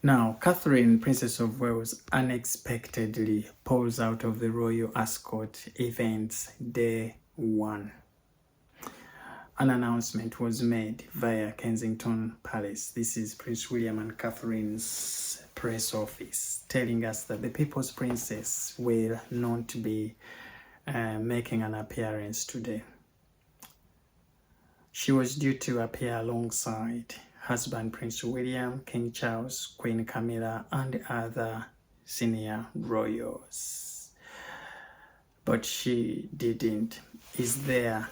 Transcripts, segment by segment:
Now, Catherine, Princess of Wales, unexpectedly pulls out of the Royal Ascot events day one. An announcement was made via Kensington Palace. This is Prince William and Catherine's press office, telling us that the People's Princess will not be making an appearance today. She was due to appear alongside husband Prince William, King Charles, Queen Camilla, and other senior royals. But she didn't. Is there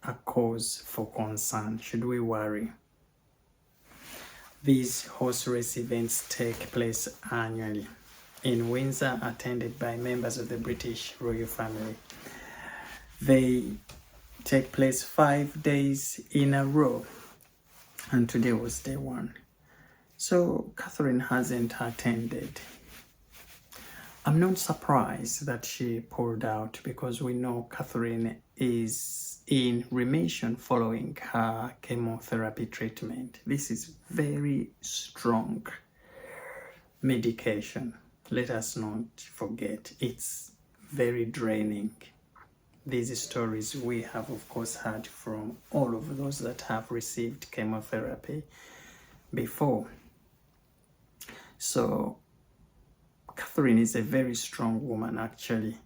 a cause for concern? Should we worry? These horse race events take place annually in Windsor, attended by members of the British royal family. They take place 5 days in a row, and today was day one. So Catherine hasn't attended. I'm not surprised that she pulled out, because we know Catherine is in remission following her chemotherapy treatment. This is very strong medication. Let us not forget, it's very draining. These stories we have, of course, heard from all of those that have received chemotherapy before. So Catherine is a very strong woman, actually.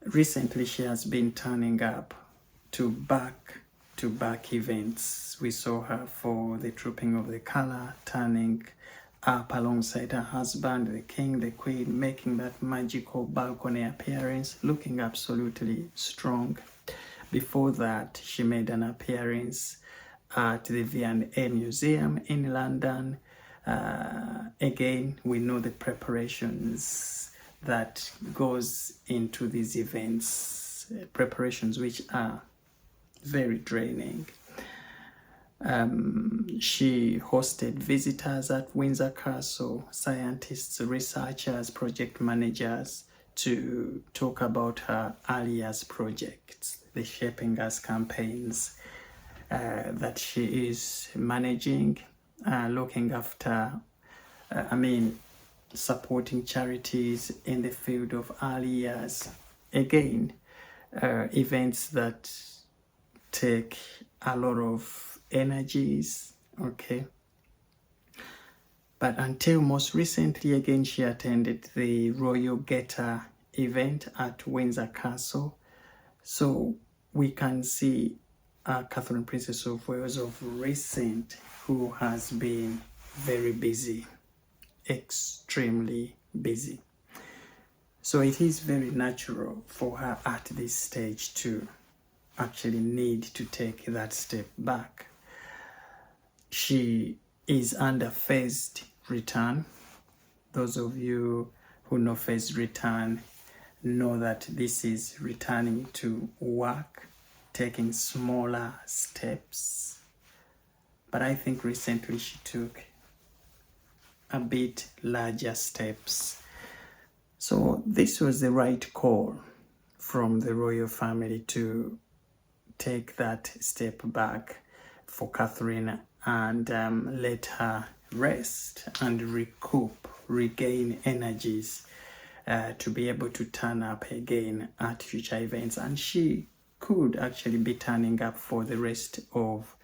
Recently, she has been turning up to back-to-back events. We saw her for the Trooping of the Colour, turning up alongside her husband, the King, the Queen, making that magical balcony appearance, looking absolutely strong. Before that, she made an appearance at the V&A Museum in London. Again, we know the preparations that goes into these events, preparations which are very draining. She hosted visitors at Windsor Castle, scientists, researchers, project managers, to talk about her earlier projects, the Shaping Us campaigns that she is managing, looking after, supporting charities in the field of early years. Again, events that take a lot of energies, okay? But until most recently, again, she attended the Royal Geta event at Windsor Castle. So we can see Catherine, Princess of Wales of recent, who has been very busy, extremely busy. So it is very natural for her at this stage to actually need to take that step back. She is under phased return. Those of you who know phased return know that this is returning to work, taking smaller steps. But I think recently she took a bit larger steps. So this was the right call from the royal family to take that step back for Catherine and let her rest and regain energies to be able to turn up again at future events. And she could actually be turning up for the rest of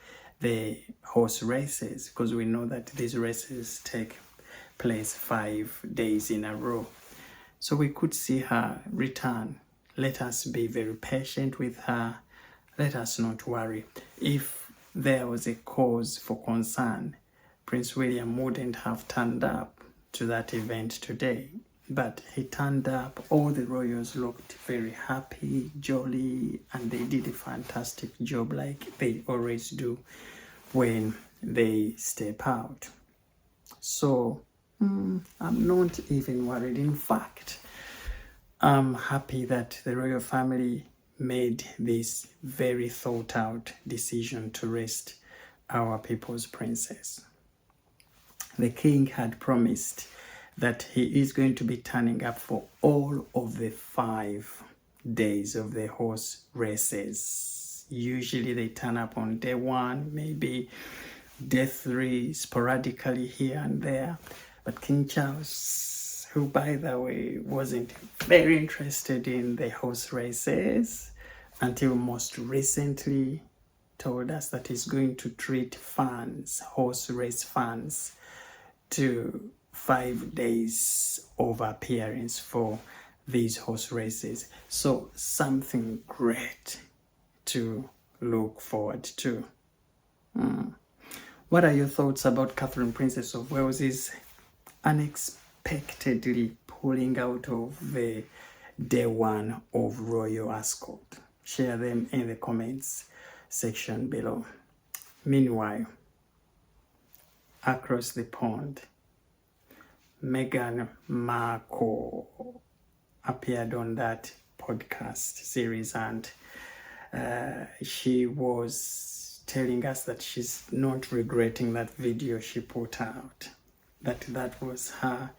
the horse races, because we know that these races take place 5 days in a row. So we could see her return. Let us be very patient with her. Let us not worry. If there was a cause for concern, Prince William wouldn't have turned up to that event today. But he turned up. All the royals looked very happy, jolly, and they did a fantastic job, like they always do when they step out. So I'm not even worried. In fact, I'm happy that the royal family made this very thought out decision to rest our people's princess. The king had promised that he is going to be turning up for all of the 5 days of the horse races. Usually they turn up on day 1, maybe deathly, sporadically here and there. But King Charles, who by the way wasn't very interested in the horse races until most recently, told us that he's going to treat fans, horse race fans, to 5 days of appearance for these horse races. So something great to look forward to. What are your thoughts about Catherine, Princess of Wales's unexpectedly pulling out of the day one of Royal Ascot? Share them in the comments section below. Meanwhile, across the pond, Meghan Markle appeared on that podcast series, and she was telling us that she's not regretting that video she put out, that was her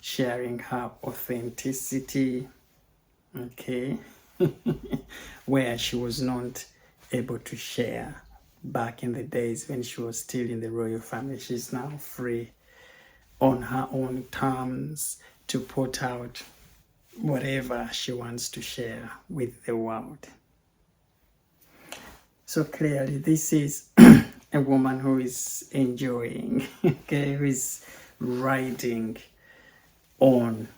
sharing her authenticity, okay, where she was not able to share back in the days when she was still in the royal family. She's now free on her own terms to put out whatever she wants to share with the world. So clearly this is a woman who is enjoying, okay, who is riding on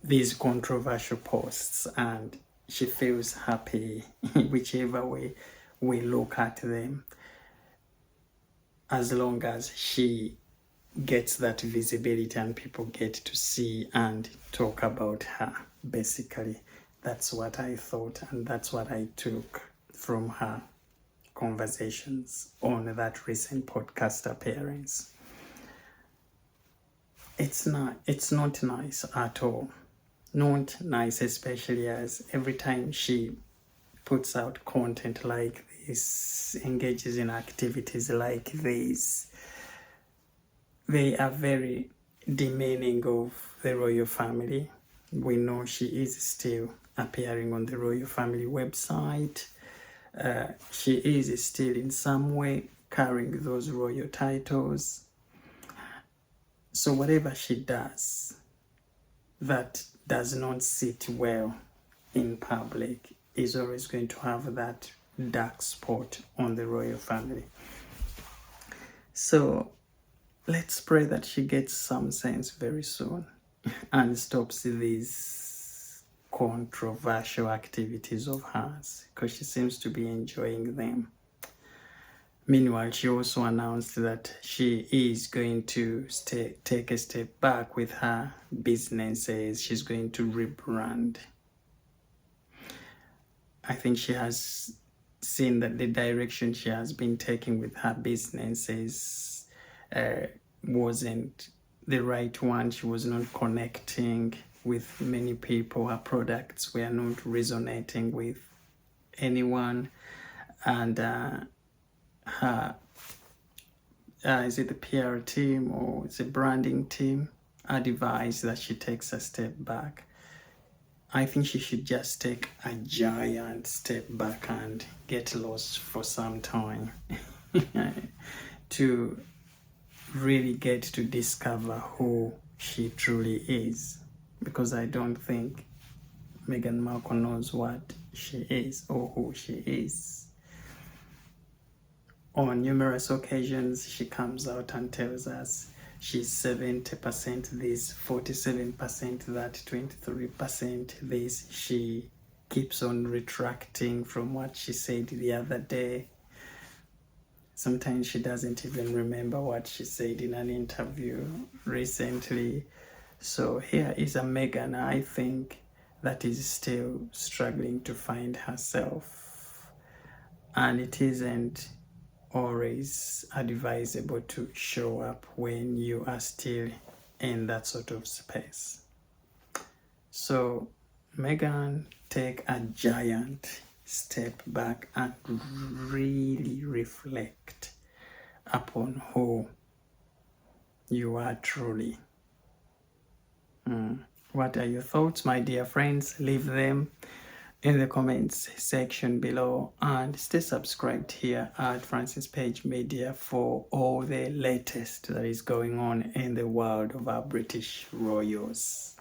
these controversial posts, and she feels happy whichever way we look at them, as long as she gets that visibility and people get to see and talk about her. Basically, that's what I thought, and that's what I took from her conversations on that recent podcast appearance. It's not nice at all. Not nice, especially as every time she puts out content like this, engages in activities like this, they are very demeaning of the royal family. We know she is still appearing on the royal family website. She is still in some way carrying those royal titles. So whatever she does that does not sit well in public is always going to have that dark spot on the royal family. So let's pray that she gets some sense very soon and stops these controversial activities of hers, because she seems to be enjoying them. Meanwhile, she also announced that she is going to take a step back with her businesses. She's going to rebrand. I think she has seen that the direction she has been taking with her businesses wasn't the right one. She was not connecting with many people. Her products were not resonating with anyone, and her is it the PR team or is it branding team advised that she takes a step back. I think she should just take a giant step back and get lost for some time to really get to discover who she truly is, because I don't think Meghan Markle knows what she is or who she is. On numerous occasions, she comes out and tells us she's 70% this, 47% that, 23% this. She keeps on retracting from what she said the other day. Sometimes she doesn't even remember what she said in an interview recently. So here is a Meghan, I think, that is still struggling to find herself. And it isn't always advisable to show up when you are still in that sort of space. So Meghan, take a giant step back and really reflect upon who you are truly. What are your thoughts, my dear friends? Leave them in the comments section below, and stay subscribed here at Francis Page Media for all the latest that is going on in the world of our British royals.